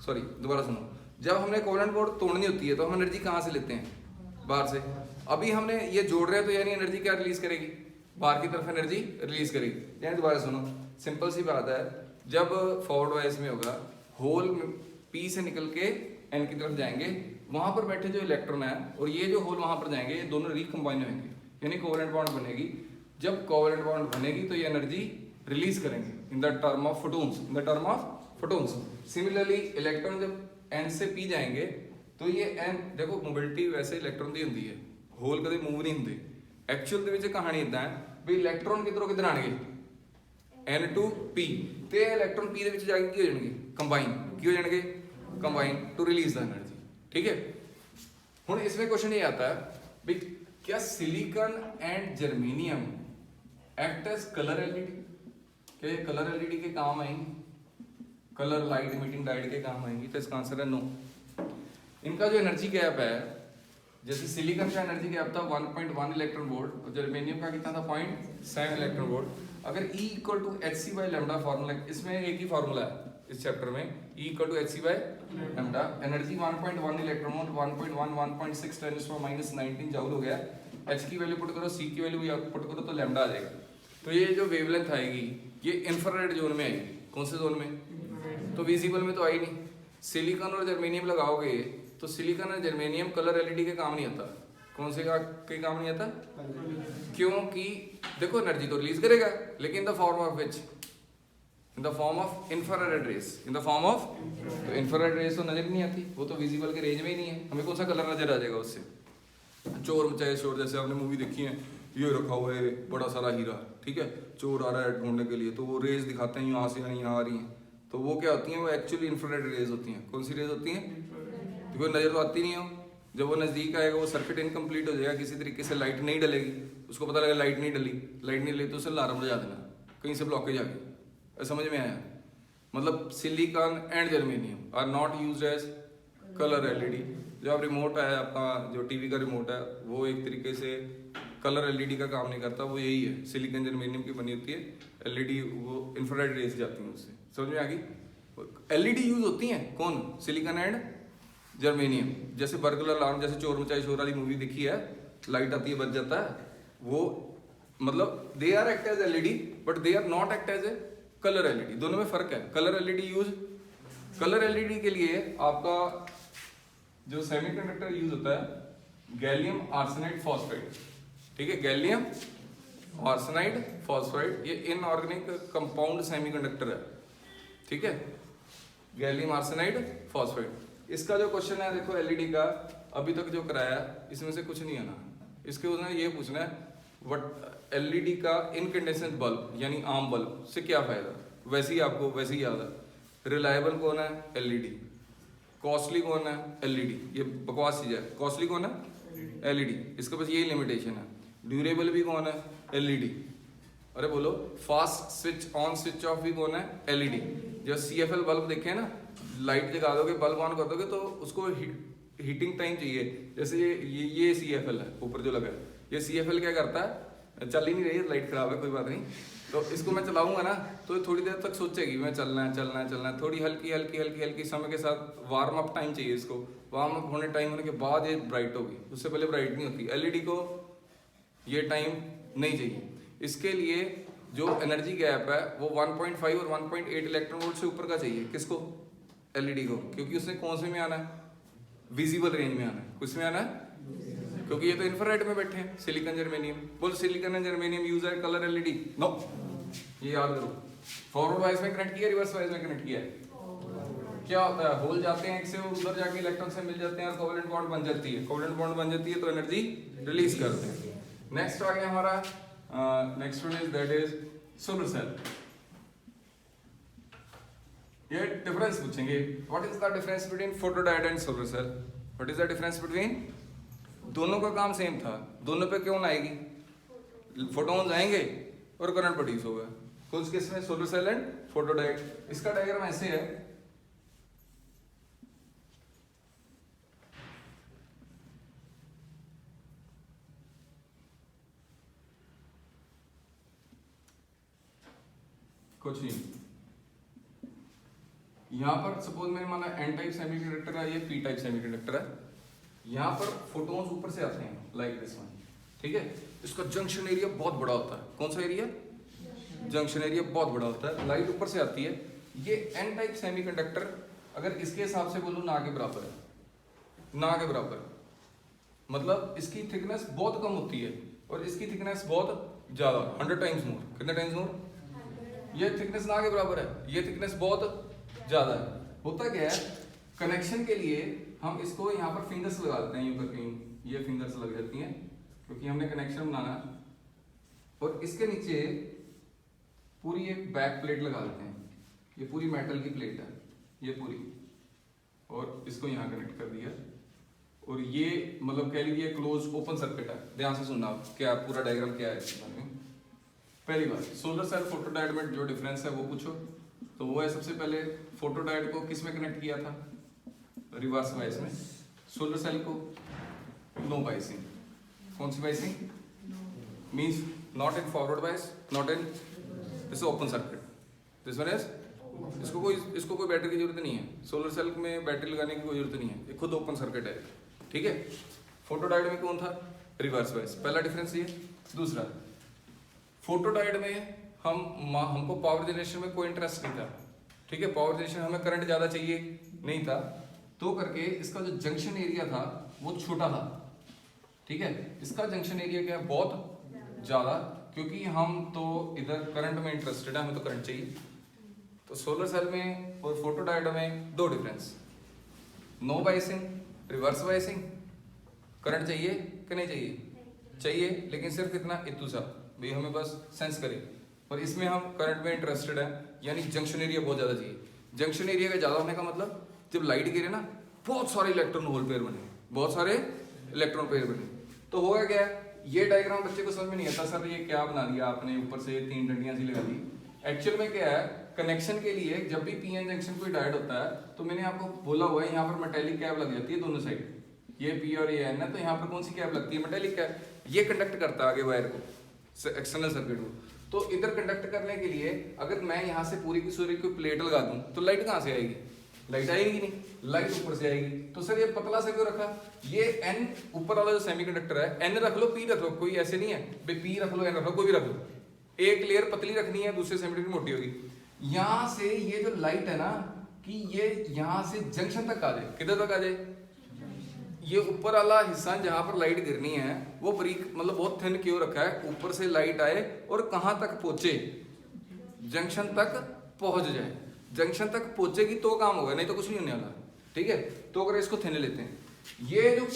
Speaker 1: सॉरी दोबारा सुनो, जब हमने कोवेलेंट बॉन्ड तोड़नी होती है तो हम एनर्जी कहाँ से लेते हैं, बाहर से। अभी हमने ये जोड़ रहे हैं तो यानी एनर्जी क्या रिलीज करेगी, बाहर की तरफ एनर्जी रिलीज करेगी। यानी दोबारा सुनो, सिंपल सी बात है, जब फॉरवर्ड वाइज में होगा, होल P से निकल के N की तरफ जाएंगे, वहां पर बैठे जो इलेक्ट्रॉन है और ये जो होल वहां पर जाएंगे, ये दोनों रिकम्बाइन होंगे, यानी कोवेलेंट बॉन्ड बनेगी। जब कोवेलेंट बॉन्ड बनेगी तो ये एनर्जी रिलीज करेंगे in the term of photons, in the term of photons. Similarly electron जब N से P जाएंगे तो ये N, देखो मोबिलिटी वैसे इलेक्ट्रॉन ਦੀ ਹੁੰਦੀ ਹੈ, ਹੋਲ ਕਦੇ ਮੂਵ ਨਹੀਂ ਹੁੰਦੇ। ਐਕਚੁਅਲ ਦੇ ਵਿੱਚ ਕਹਾਣੀ ਇਦਾਂ ਹੈ ਵੀ ਇਲੈਕਟ੍ਰੋਨ ਕਿਧਰੋਂ ਕਿਧਰ ਆਣਗੇ, N to P, ਤੇ ਇਲੈਕਟ੍ਰੋਨ P ਦੇ ਵਿੱਚ ਜਾ ਕੇ ਕੀ ਹੋ ਜਾਣਗੇ, ਕੰਬਾਈਨ, ਕੀ ਹੋ ਜਾਣਗੇ, combine to release the energy, ठीक है। ਹੁਣ इसमें क्वेश्चन ये आता है भाई क्या silicon and germanium act as colour LED. क्या ये कलर एलईडी के काम आएंगी? कलर लाइट इमिटिंग डायोड के काम आएंगी? तो इसका आंसर है नो। इनका जो एनर्जी गैप है, जैसे सिलिकॉन का एनर्जी गैप था 1.1 इलेक्ट्रॉन वोल्ट और जर्मेनियम का कितना था 0.7 इलेक्ट्रॉन वोल्ट। अगर E equal to hc by lambda formula, इसमें एक ही फार्मूला है इस चैप्टर में, E equal to hc by lambda, energy 1.1 electron volt 1.1 1.6 10 -19 joule हो गया। H की वैल्यू पुट करो, C की वैल्यू पुट करो तो लैम्डा आ जाएगा। तो ये जो वेवलेंथ आएगी ये इंफ्रारेड जोन में आएगी। कौन से जोन में? तो विजिबल में तो आई नहीं। सिलिकॉन और जर्मेनियम लगाओगे तो सिलिकॉन और जर्मेनियम कलर एलईडी के काम नहीं आता। कौन से के काम नहीं आता? क्योंकि देखो एनर्जी तो रिलीज करेगा लेकिन in the form of which? In the form of infrared rays. In the form of, तो इंफ्रारेड रेस तो नजर नहीं आती, वो तो विजिबल के रेंज में ही नहीं है। हमें कौन सा कलर नजर आ जाएगा उससे? चोर मचाए शोर, जैसे आपने मूवी देखी है, ये रखा हुआ है बड़ा सारा हीरा, ठीक है, चोर आ रहा है ढूंढने के लिए, तो वो रेज दिखाते हैं यहाँ से यहाँ आ रही हैं, तो वो क्या होती हैं? वो एक्चुअली इंफ्रारेड रेज होती हैं। कौन सी रेज होती हैं? क्योंकि नजर तो आती नहीं हो। जब वो नजदीक आएगा वो सर्किट इनकम्प्लीट हो जाएगा, किसी तरीके से लाइट नहीं डलेगी, उसको पता लगा लाइट नहीं डली तो उसे अलार्म बजा देना, कहीं से ब्लॉकेज आ गई। समझ में आया? मतलब silicon and germanium are not used as colour LED. जो आप रिमोट है आपका, जो टीवी का रिमोट है, वो एक तरीके से कलर एलईडी का काम नहीं करता, वो यही है, सिलिकॉन जर्मेनियम की बनी होती है एलईडी, वो इंफ्रारेड रेज जाती हैं उससे। समझ में आ गई? एलईडी यूज होती हैं कौन? Silicon and germanium. जैसे बर्गलर अलार्म, जैसे चोर मचाई शोर वाली मूवी देखी है, लाइट आती है बच जाता है, वो मतलब they are act as LED but they are not act as a colour LED. दोनों में फर्क है। Colour LED use, colour LED के लिए आपका जो सेमीकंडक्टर यूज होता है गैलियम आर्सेनाइड फॉस्फाइड, ठीक है, गैलियम आर्सेनाइड फॉस्फाइड, ये इनऑर्गेनिक कंपाउंड सेमीकंडक्टर है, ठीक है, गैलियम आर्सेनाइड फॉस्फाइड। इसका जो क्वेश्चन है देखो एलईडी का, अभी तक जो कराया इसमें से कुछ नहीं आना। इसके उसने ये पूछना है व्हाट एलईडी का इनकैंडेसेंट बल्ब यानी आम बल्ब से क्या फायदा? वैसे ही आपको वैसे ही याद है। रिलायबल कौन है? एलईडी। कॉस्टली कौन है? एलईडी। ये बकवास चीज है। कॉस्टली कौन है? एलईडी। इसके पास यही लिमिटेशन है। ड्यूरेबल भी कौन है? एलईडी। अरे बोलो, fast switch on switch off भी कौन है? एलईडी। जब सीएफएल बल्ब देखे ना, लाइट जगा दोगे, बल्ब ऑन कर दोगे तो उसको हीटिंग टाइम चाहिए। जैसे ये सीएफएल है ऊपर जो लगा है, ये सीएफएल क्या करता है, चल ही नहीं रही है, लाइट खराब है, कोई बात नहीं, तो इसको मैं चलाऊंगा ना तो थोड़ी देर तक सोचेगी मैं चलना है चलना है चलना है, थोड़ी हल्की हल्की हल्की हल्की समय के साथ वार्म अप टाइम चाहिए इसको। वार्म अप होने टाइम होने के बाद ये ब्राइट होगी, उससे पहले ब्राइट नहीं होती। एलईडी को ये टाइम नहीं चाहिए। इसके लिए जो एनर्जी गैप है वो 1.5 और 1.8 इलेक्ट्रॉन वोल्ट से ऊपर का चाहिए। किसको? एलईडी को, क्योंकि उसने कौन से में आना है? विजिबल रेंज में आना है। किस में आना है? क्योंकि ये तो इंफ्रारेड में बैठे हैं, सिलिकॉन जर्मेनियम। बोल सिलिकॉन एंड जर्मेनियम यूज है कलर एलईडी? नो, ये याद करो। फॉरवर्ड वाइज में कनेक्ट किया, रिवर्स वाइज में कनेक्ट किया है। क्या होता है, होल जाते हैं एक से और उधर जाके इलेक्ट्रॉन से मिल जाते हैं और कोवेलेंट बॉन्ड बन जाती है। कोवेलेंट बॉन्ड बन जाती है तो एनर्जी रिलीज करते हैं। नेक्स्ट आ गया हमारा, next one is that is solar cell. ये डिफरेंस पूछेंगे, what is the difference between photodiode and solar cell? What is the difference between? दोनों का काम सेम था, दोनों पे क्यों आएगी? फोटोन्स आएंगे और करंट प्रोड्यूस होगा। कुछ किस में? Solar cell and photodiode. इसका डायग्राम ऐसे है, कुछ नहीं। यहां पर सपोज मैंने माना एन टाइप सेमीकंडक्टर है, ये पी टाइप सेमीकंडक्टर है। यहां पर फोटोन्स ऊपर से आते हैं लाइक दिस वन, ठीक है। इसका जंक्शन एरिया बहुत बड़ा होता है। कौन सा एरिया? जंक्शन एरिया बहुत बड़ा होता है। लाइट ऊपर से आती है। ये एन टाइप सेमीकंडक्टर अगर इसके हिसाब से बोलूं ना के बराबर है, ना के बराबर, मतलब इसकी थिकनेस बहुत कम होती है और इसकी थिकनेस बहुत ज्यादा, 100 टाइम्स मोर। कितने टाइम्स मोर? ये थिकनेस ना के बराबर है, ये थिकनेस बहुत ज्यादा है। होता क्या है, कनेक्शन के लिए हम इसको यहाँ पर फिंगर्स लगा देते हैं, यूं करके ये फिंगर्स लग जाती हैं क्योंकि हमने कनेक्शन बनाना। और इसके नीचे पूरी एक बैक प्लेट लगा देते हैं, ये पूरी मेटल की प्लेट है ये पूरी, और इसको यहाँ कनेक्ट कर दिया। और ये मतलब कह लीजिए क्लोज ओपन सर्किट है। ध्यान से सुनना आप, क्या पूरा डायग्राम क्या है इसके बारे में। पहली बात सोलर सेल फोटोडायोड में जो डिफरेंस है वो पूछो, तो वो है सबसे पहले फोटोडायोड को किस में कनेक्ट किया था, रिवर्स बायस में। सोलर सेल को नो बायसिंग, कौन सी biasing, means not in forward bias, not in, this open circuit, this one is, इसको कोई बैटरी की जरूरत नहीं है, सोलर सेल में बैटरी लगाने की कोई जरूरत नहीं है, ये खुद ओपन सर्किट है, ठीक है। फोटोडायोड में कौन था, रिवर्स बायस, पहला डिफरेंस ये। दूसरा, फोटोडायोड में हमको पावर जनरेशन में कोई इंटरेस्ट नहीं था, ठीक है, पावर जनरेशन हमें करंट ज्यादा चाहिए नहीं था, तो करके इसका जो जंक्शन एरिया था वो छोटा था, ठीक है। इसका जंक्शन एरिया क्या है, बहुत ज्यादा, क्योंकि हम तो इधर करंट में इंटरेस्टेड है, हमें तो करंट चाहिए। तो सोलर सेल में और फोटोडायोड में दो difference, no biasing, reverse biasing, current चाहिए कि नहीं चाहिए, चाहिए, लेकिन सिर्फ इतना इतू सा भाई हमें बस सेंस करे, और इसमें हम करंट में इंटरेस्टेड है, यानी जंक्शन एरिया बहुत ज्यादा चाहिए। जंक्शन एरिया का ज्यादा होने का मतलब जब लाइट गिरे ना बहुत सारे इलेक्ट्रॉन होल पेयर बने, बहुत सारे इलेक्ट्रॉन पेयर बने, तो होगा क्या, ये डायग्राम बच्चे को समझ में नहीं आता, सर ये क्या बना दिया आपने, ऊपर से 3 डंडियां सी लगा दी। एक्चुअल में क्या है, कनेक्शन के लिए जब भी पीएन जंक्शन कोई डायोड होता है तो मैंने आपको बोला हुआ है, यहाँ पर मेटेलिक कैप लग जाती है दोनों साइड, ये पी और ये एन है, तो यहाँ पर कौन सी कैप लगती है, मेटेलिक कैप, ये कंडक्ट करता है आगे वायर को, एक्सटर्नल सर्किट को। तो इधर कंडक्ट करने के लिए अगर मैं यहाँ से पूरी की सूर्य की प्लेट लगा दूं तो लाइट कहाँ से आएगी, लाइट आएगी नहीं, लाइट ऊपर से आएगी। तो सर ये पतला से क्यों रखा, ये एन ऊपर वाला जो सेमीकंडक्टर है, एन रख लो पी रख लो, कोई ऐसे नहीं है भाई पी रख लो एन रख लो, कोई भी रख लो, एक लेयर पतली रखनी है, दूसरे सेमीकंडक्टर मोटी होगी। यहाँ से ये जो लाइट है ना कि ये यहाँ से जंक्शन तक आ जाए, किधर तक आ जाए, ये ऊपर वाला हिस्सा जहां पर लाइट गिरनी है वो बारीक मतलब बहुत थिन क्यों रखा है, ऊपर से लाइट आए और कहां तक पहुंचे, जंक्शन तक पहुंच जाए, जंक्शन तक पहुंचेगी तो काम होगा, नहीं तो कुछ नहीं होने वाला, ठीक है। तो अगर इसको थिन लेते हैं, ये जो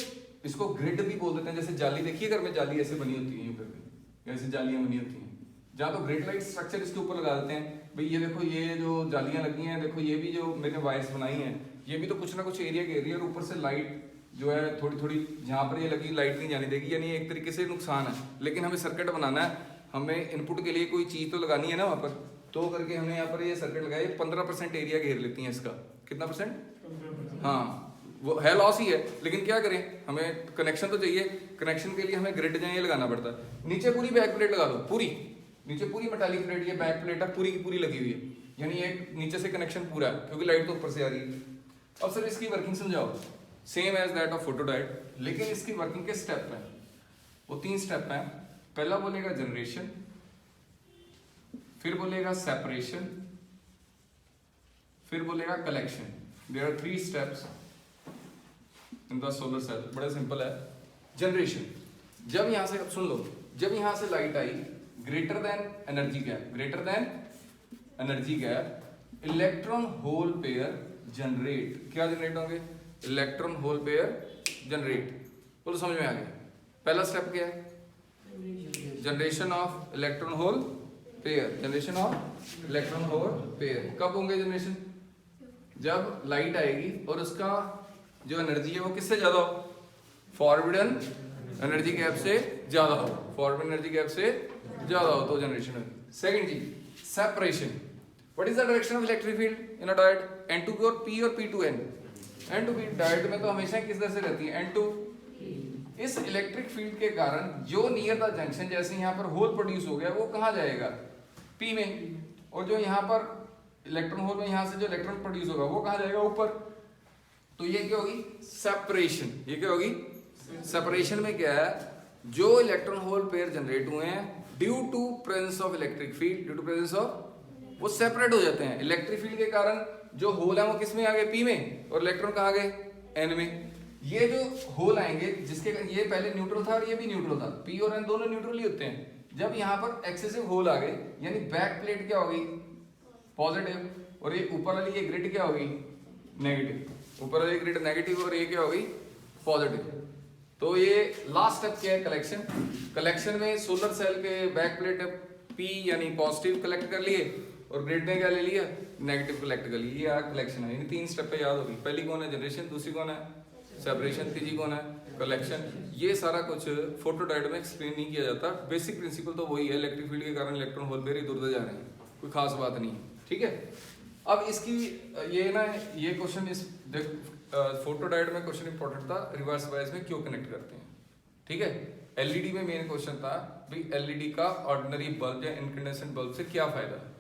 Speaker 1: इसको ग्रिड भी बोल देते हैं, जैसे जाली देखिए घर में जाली ऐसे बनी होती है, ऊपर पे ऐसे जालियां बनी होती हैं, जहाँ तो ग्रिड लाइट स्ट्रक्चर इसके ऊपर लगा देते हैं, भाई ये देखो ये जो जालियां लगी हैं, देखो ये भी जो मैंने वायर्स बनाई हैं, ये भी तो कुछ ना कुछ एरिया घेर रही है, और ऊपर से लाइट जो है थोड़ी थोड़ी जहाँ पर ये लगी लाइट नहीं जाने देगी, यानी एक तरीके से नुकसान है। लेकिन हमें सर्किट बनाना है, हमें इनपुट के लिए कोई चीज तो लगानी है ना वहाँ पर, तो करके हमने यहाँ पर ये सर्किट लगाया, 15% एरिया घेर लेती हैं इसका, कितना परसेंट, हाँ वो है लॉस ही है, लेकिन क्या करें, हमें कनेक्शन तो चाहिए, कनेक्शन के लिए हमें ग्रिड जाए लगाना पड़ता है। नीचे पूरी बैक प्लेट लगा दो, पूरी नीचे पूरी मेटालिक प्लेट, ये बैक प्लेट है पूरी की पूरी लगी हुई है, यानी एक नीचे से कनेक्शन पूरा है, क्योंकि लाइट तो ऊपर से आ रही है। अब सर इसकी वर्किंग समझाओ, same as that of photodiode, लेकिन इसकी वर्किंग के स्टेप हैं, वो 3 स्टेप हैं। पहला बोलेगा जनरेशन, फिर बोलेगा सेपरेशन, फिर बोलेगा collection. There are 3 steps in the solar cell, बड़ा सिंपल है। जनरेशन, जब यहां से, अब सुन लो, जब यहां से लाइट आई greater than energy gap, greater than energy gap, electron hole pair generate, क्या जनरेट होंगे, इलेक्ट्रॉन होल पेयर जनरेट, बोलो समझ में आ गया। पहला स्टेप क्या है, generation of electron hole pair, generation of electron hole pair. कब होंगे जनरेशन, जब लाइट आएगी और उसका जो एनर्जी है वो किससे ज्यादा हो, फॉरवर्ड एनर्जी गैप से ज्यादा हो, फॉरवर्ड एनर्जी गैप से ज्यादा हो तो जनरेशन होगी। सेकंड चीज separation, what is the direction of electric field in a diode, N2 और P और P to N, N to P diode में तो हमेशा किस तरह से रहती है, N to, इस इलेक्ट्रिक फील्ड के कारण जो नियर द जंक्शन, जैसे यहाँ पर होल प्रोड्यूस हो गया वो कहाँ जाएगा, P में, और जो यहाँ पर इलेक्ट्रॉन होल में यहाँ से जो इलेक्ट्रॉन प्रोड्यूस होगा वो कहाँ जाएगा, ऊपर। तो ये क्या होगी, सेपरेशन, ये क्या होगी, सेपरेशन में क्या है, जो इलेक्ट्रॉन होल पेयर जनरेट हुए हैं due to presence of electric field, due to presence of, वो सेपरेट हो जाते हैं इलेक्ट्रिक फील्ड के कारण। जो होल है वो किस में आ गए, P में, और इलेक्ट्रॉन कहाँ गए, N में। ये जो होल आएंगे जिसके, ये पहले न्यूट्रल था और ये भी न्यूट्रल था, P और N दोनों न्यूट्रल ही होते हैं। जब यहाँ पर एक्सेसिव होल आ गए, यानी बैक प्लेट क्या होगी, पॉजिटिव, और ये ऊपर वाली ये ग्रिड क्या होगी, नेगेटिव, ऊपर वाली ग्रिड नेगेटिव और ये क्या होगी, पॉजिटिव। तो ये लास्ट स्टेप क्या है, कलेक्शन। कलेक्शन में सोलर सेल के बैक प्लेट P यानी पॉजिटिव कलेक्ट कर लिए, और ग्रिड ने क्या ले लिया, नेगेटिव कलेक्ट कर लिया, ये कलेक्शन है। इन 3 स्टेप पे याद होगी, पहली कौन है, जनरेशन, दूसरी कौन है, सेपरेशन, तीसरी कौन है कलेक्शन। ये सारा कुछ फोटोडायोड में एक्सप्लेन नहीं किया जाता। बेसिक प्रिंसिपल तो वही है, इलेक्ट्रिक फील्ड के कारण इलेक्ट्रॉन होल पेयर इधर उधर जा रहे हैं, कोई खास बात नहीं है, ठीक है। अब इसकी ये ना, ये क्वेश्चन इस फोटोडायोड में क्वेश्चन इंपॉर्टेंट था, रिवर्स बायस में क्यों कनेक्ट करते हैं, ठीक है। एलईडी में मेन क्वेश्चन था भाई एलईडी का ऑर्डिनरी बल्ब या इनकैंडेसेंट बल्ब से क्या फायदा है,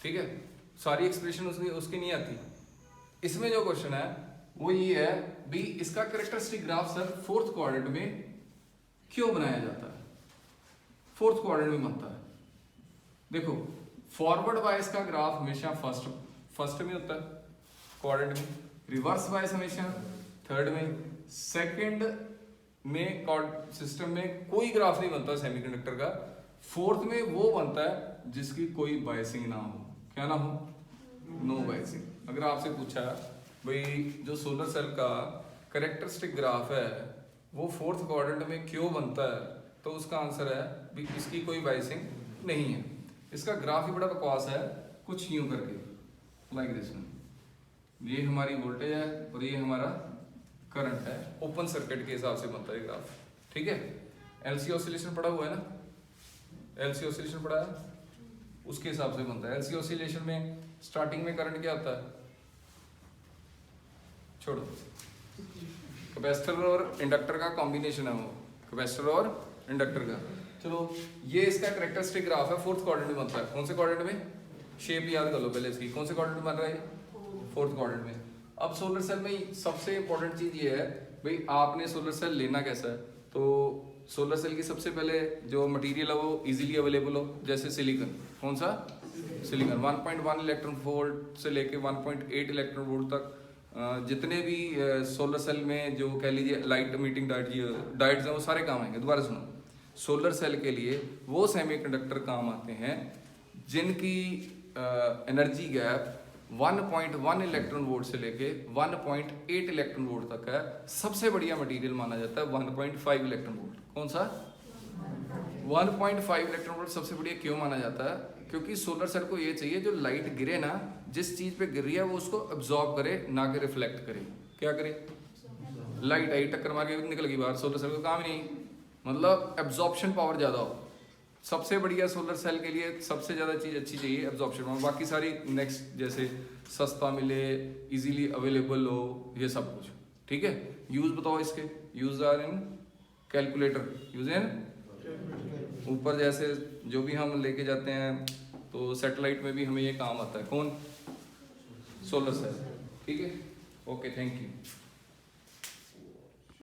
Speaker 1: ठीक है। सारी एक्सप्रेशन उसकी नहीं आती। इसमें जो क्वेश्चन है वो ये है भी इसका characteristic graph sir fourth quadrant में क्यों बनाया जाता है, फोर्थ क्वाड्रेंट में बनता है। देखो फॉरवर्ड बायस का ग्राफ हमेशा फर्स्ट में होता है क्वाड्रेंट में, रिवर्स बायस हमेशा थर्ड में, सेकंड में सिस्टम में कोई ग्राफ नहीं बनता सेमीकंडक्टर का, फोर्थ में वो बनता है जिसकी कोई बायसिंग ना हो, क्या ना हो, नो बायसिंग। अगर आपसे पूछा भाई जो सोलर सेल का कैरेक्टरिस्टिक ग्राफ है वो फोर्थ क्वाड्रेंट में क्यों बनता है, तो उसका आंसर है भी इसकी कोई बायसिंग नहीं है। इसका ग्राफ ही बड़ा बकवास है, कुछ यूं करके लाइक दिस वन, ये हमारी वोल्टेज है और ये हमारा करंट है, ओपन सर्किट के हिसाब से बनता है ग्राफ, ठीक है। एलसी ऑसिलेशन पढ़ा हुआ है ना, एलसी ऑसिलेशन पढ़ा है, उसके हिसाब से बनता है। एलसी ऑसिलेशन में स्टार्टिंग में करंट क्या होता है, छोड़ो, कैपेसिटर और इंडक्टर का कॉम्बिनेशन है वो, कैपेसिटर और इंडक्टर का। चलो ये इसका कैरेक्टरिस्टिक ग्राफ है, फोर्थ क्वाड्रेंट में बनता है। कौन से क्वाड्रेंट में, शेप याद कर लो पहले इसकी, कौन से क्वाड्रेंट में बन रहा है, फोर्थ क्वाड्रेंट में। अब सोलर सेल में सबसे इंपॉर्टेंट चीज ये है भाई आपने सोलर सेल लेना कैसा है, तो सोलर सेल की सबसे पहले जो मटेरियल है वो इजीली अवेलेबल हो, जैसे सिलिकॉन, कौन सा सिलिकॉन, 1.1 इलेक्ट्रॉन वोल्ट से लेके 1.8 इलेक्ट्रॉन वोल्ट तक जितने भी सोलर सेल में जो कह लीजिए लाइट मीटिंग डायोड्स हैं वो सारे काम आएंगे। दोबारा सुनो, सोलर सेल के लिए वो सेमीकंडक्टर काम आते हैं जिनकी एनर्जी गैप 1.1 इलेक्ट्रॉन वोल्ट से लेके 1.8 इलेक्ट्रॉन वोल्ट तक है। सबसे बढ़िया मटेरियल माना जाता है 1.5 इलेक्ट्रॉन वोल्ट। कौन सा 1.5 इलेक्ट्रॉन वोल्ट सबसे बढ़िया क्यों माना जाता है, क्योंकि सोलर सेल को ये चाहिए जो लाइट गिरे ना, जिस चीज पे गिर रही है वो उसको एब्जॉर्ब करे, ना कि रिफ्लेक्ट करे। क्या करे, लाइट आई टक्कर मार के निकल गई बाहर, सोलर सेल का काम ही नहीं, मतलब एब्जॉर्प्शन पावर ज्यादा हो। सबसे बढ़िया सोलर सेल के लिए सबसे ज्यादा चीज अच्छी चाहिए एब्जॉर्प्शन पावर, बाकी सारी नेक्स्ट जैसे सस्ता मिले, इजीली अवेलेबल हो, ये सब कुछ ठीक है। यूज बताओ इसके, use are in calculator, use in ऊपर जैसे जो भी हम लेके जाते हैं तो सैटेलाइट में भी हमें ये काम आता है, कौन, सोलर सेल, ठीक है। Okay, thank you.